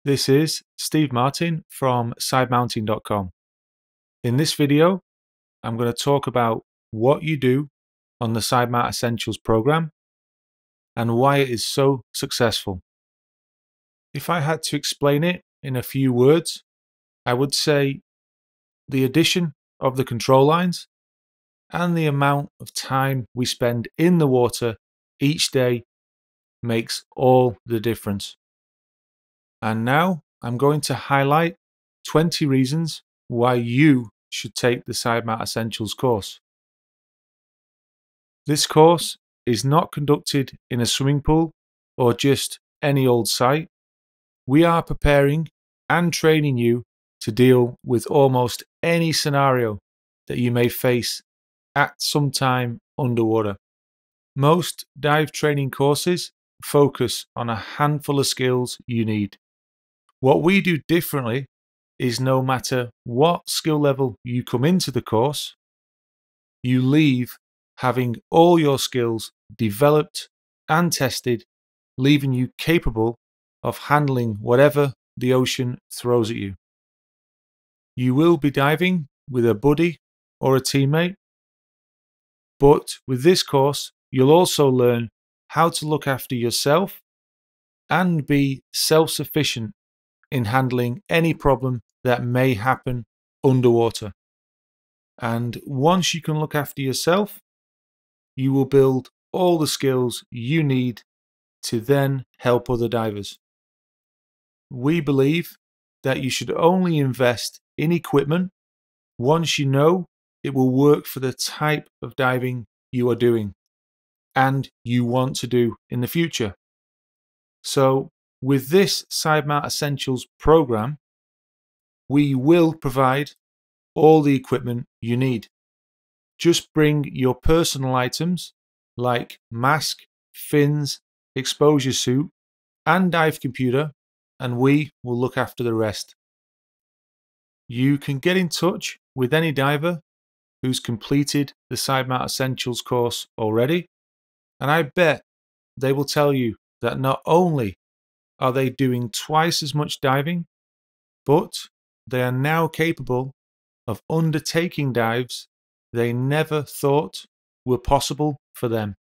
This is Steve Martin from sidemounting.com. In this video, I'm going to talk about what you do on the SideMount Essentials program and why it is so successful. If I had to explain it in a few words, I would say the addition of the control lines and the amount of time we spend in the water each day makes all the difference. And now I'm going to highlight 20 reasons why you should take the SideMount Essentials course. This course is not conducted in a swimming pool or just any old site. We are preparing and training you to deal with almost any scenario that you may face at some time underwater. Most dive training courses focus on a handful of skills you need. What we do differently is no matter what skill level you come into the course, you leave having all your skills developed and tested, leaving you capable of handling whatever the ocean throws at you. You will be diving with a buddy or a teammate, but with this course, you'll also learn how to look after yourself and be self-sufficient in handling any problem that may happen underwater. And once you can look after yourself, you will build all the skills you need to then help other divers. We believe that you should only invest in equipment once you know it will work for the type of diving you are doing and you want to do in the future. So with this SideMount Essentials program, we will provide all the equipment you need. Just bring your personal items like mask, fins, exposure suit, and dive computer, and we will look after the rest. You can get in touch with any diver who's completed the SideMount Essentials course already, and I bet they will tell you that not only are they doing twice as much diving, but they are now capable of undertaking dives they never thought were possible for them.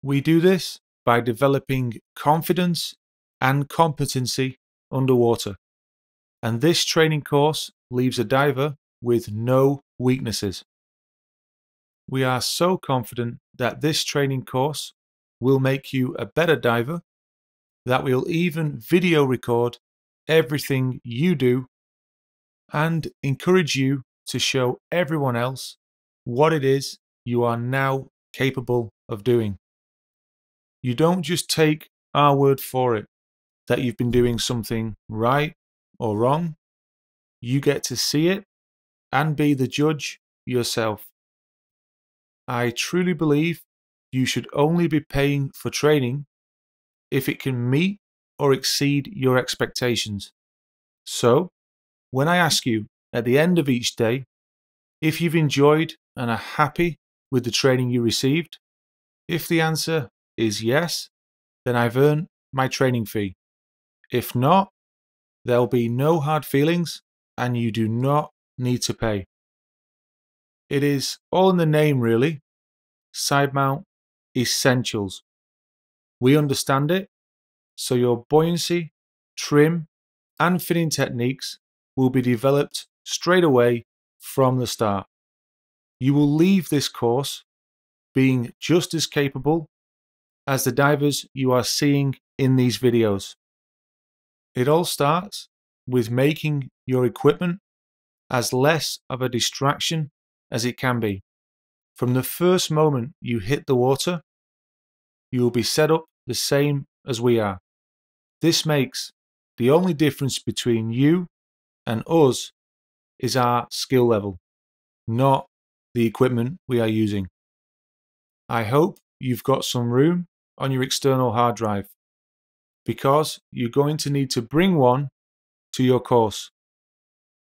We do this by developing confidence and competency underwater, and this training course leaves a diver with no weaknesses. We are so confident that this training course will make you a better diver that we'll even video record everything you do and encourage you to show everyone else what it is you are now capable of doing. You don't just take our word for it that you've been doing something right or wrong. You get to see it and be the judge yourself. I truly believe you should only be paying for training if it can meet or exceed your expectations. So, when I ask you at the end of each day if you've enjoyed and are happy with the training you received, if the answer is yes, then I've earned my training fee. If not, there'll be no hard feelings and you do not need to pay. It is all in the name really, SideMount Essentials. We understand it, so your buoyancy, trim, and fitting techniques will be developed straight away from the start. You will leave this course being just as capable as the divers you are seeing in these videos. It all starts with making your equipment as less of a distraction as it can be. From the first moment you hit the water, you will be set up the same as we are. This makes the only difference between you and us is our skill level, not the equipment we are using. I hope you've got some room on your external hard drive, because you're going to need to bring one to your course.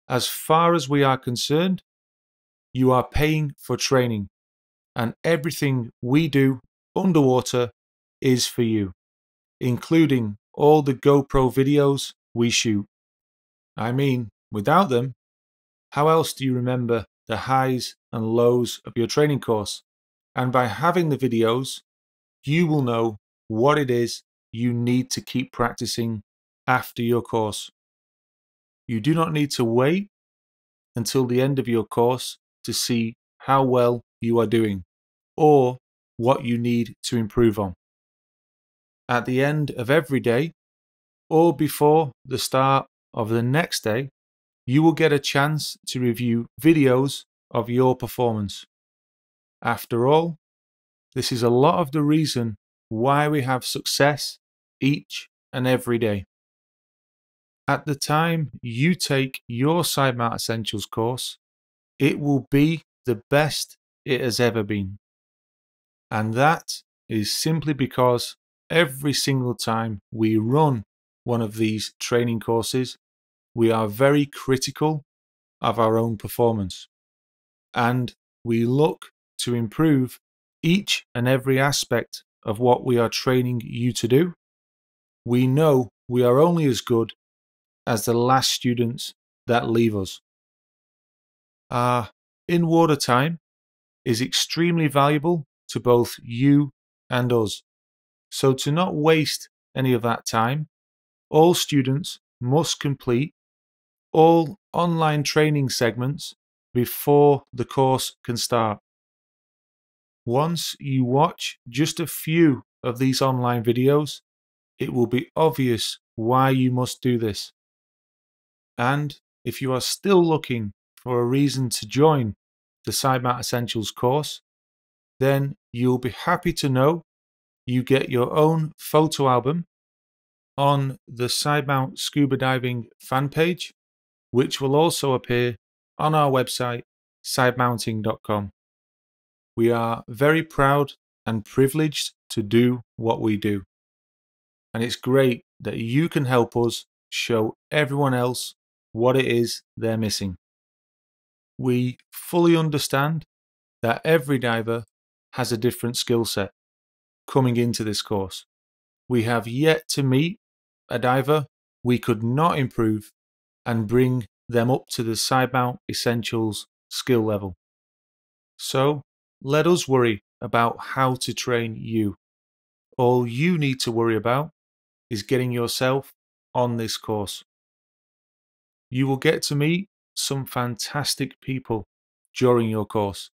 As far as we are concerned, you are paying for training, and everything we do underwater is for you, including all the GoPro videos we shoot. I mean, without them, how else do you remember the highs and lows of your training course? And by having the videos, you will know what it is you need to keep practicing after your course. You do not need to wait until the end of your course to see how well you are doing or what you need to improve on. At the end of every day or before the start of the next day, you will get a chance to review videos of your performance. After all, this is a lot of the reason why we have success each and every day. At the time you take your Side Mount Essentials course, it will be the best it has ever been. And that is simply because every single time we run one of these training courses, we are very critical of our own performance. And we look to improve each and every aspect of what we are training you to do. We know we are only as good as the last students that leave us. Our in-water time is extremely valuable to both you and us. So to not waste any of that time, all students must complete all online training segments before the course can start. Once you watch just a few of these online videos, it will be obvious why you must do this. And if you are still looking for a reason to join the Side Mount Essentials course, then you'll be happy to know you get your own photo album on the Side Mount Scuba Diving fan page, which will also appear on our website, sidemounting.com. We are very proud and privileged to do what we do. And it's great that you can help us show everyone else what it is they're missing. We fully understand that every diver has a different skill set coming into this course. We have yet to meet a diver we could not improve and bring them up to the Side Mount Essentials skill level. So let us worry about how to train you. All you need to worry about is getting yourself on this course. You will get to meet some fantastic people during your course,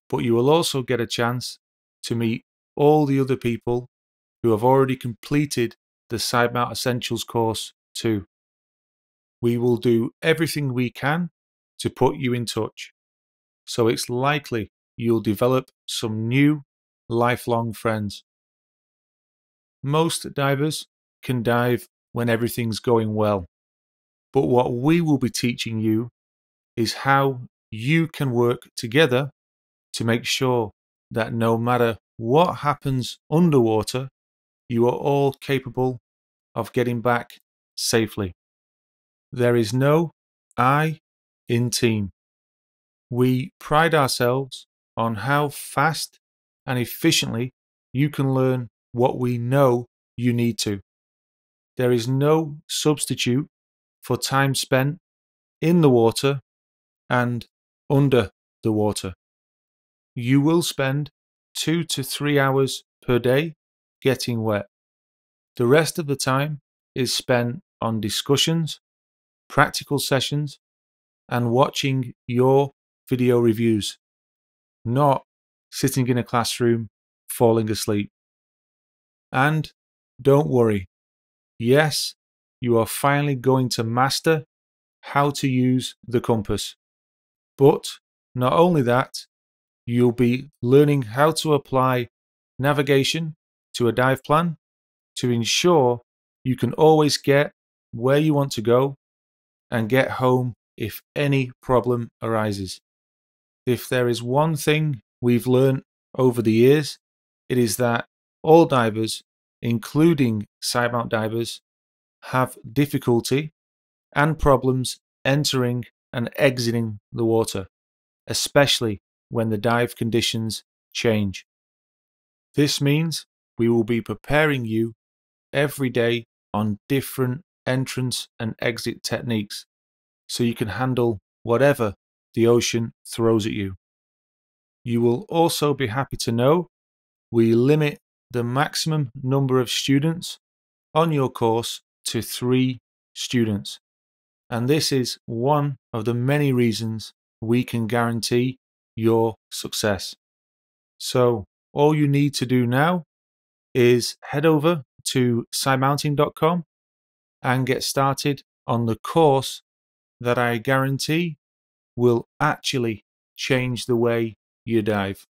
but you will also get a chance to meet all the other people who have already completed the Side Mount Essentials course too. We will do everything we can to put you in touch, so it's likely you'll develop some new lifelong friends. Most divers can dive when everything's going well, but what we will be teaching you is how you can work together to make sure that no matter what happens underwater, you are all capable of getting back safely. There is no I in team. We pride ourselves on how fast and efficiently you can learn what we know you need to. There is no substitute for time spent in the water and under the water. You will spend 2 to 3 hours per day getting wet. The rest of the time is spent on discussions, practical sessions, and watching your video reviews, not sitting in a classroom falling asleep. And don't worry, yes, you are finally going to master how to use the compass. But not only that, you'll be learning how to apply navigation to a dive plan to ensure you can always get where you want to go and get home if any problem arises. If there is one thing we've learned over the years, it is that all divers, including side mount divers, have difficulty and problems entering and exiting the water, especially when the dive conditions change. This means we will be preparing you every day on different entrance and exit techniques so you can handle whatever the ocean throws at you. You will also be happy to know we limit the maximum number of students on your course to 3 students. And this is one of the many reasons we can guarantee your success. So all you need to do now is head over to SciMounting.com and get started on the course that I guarantee will actually change the way you dive.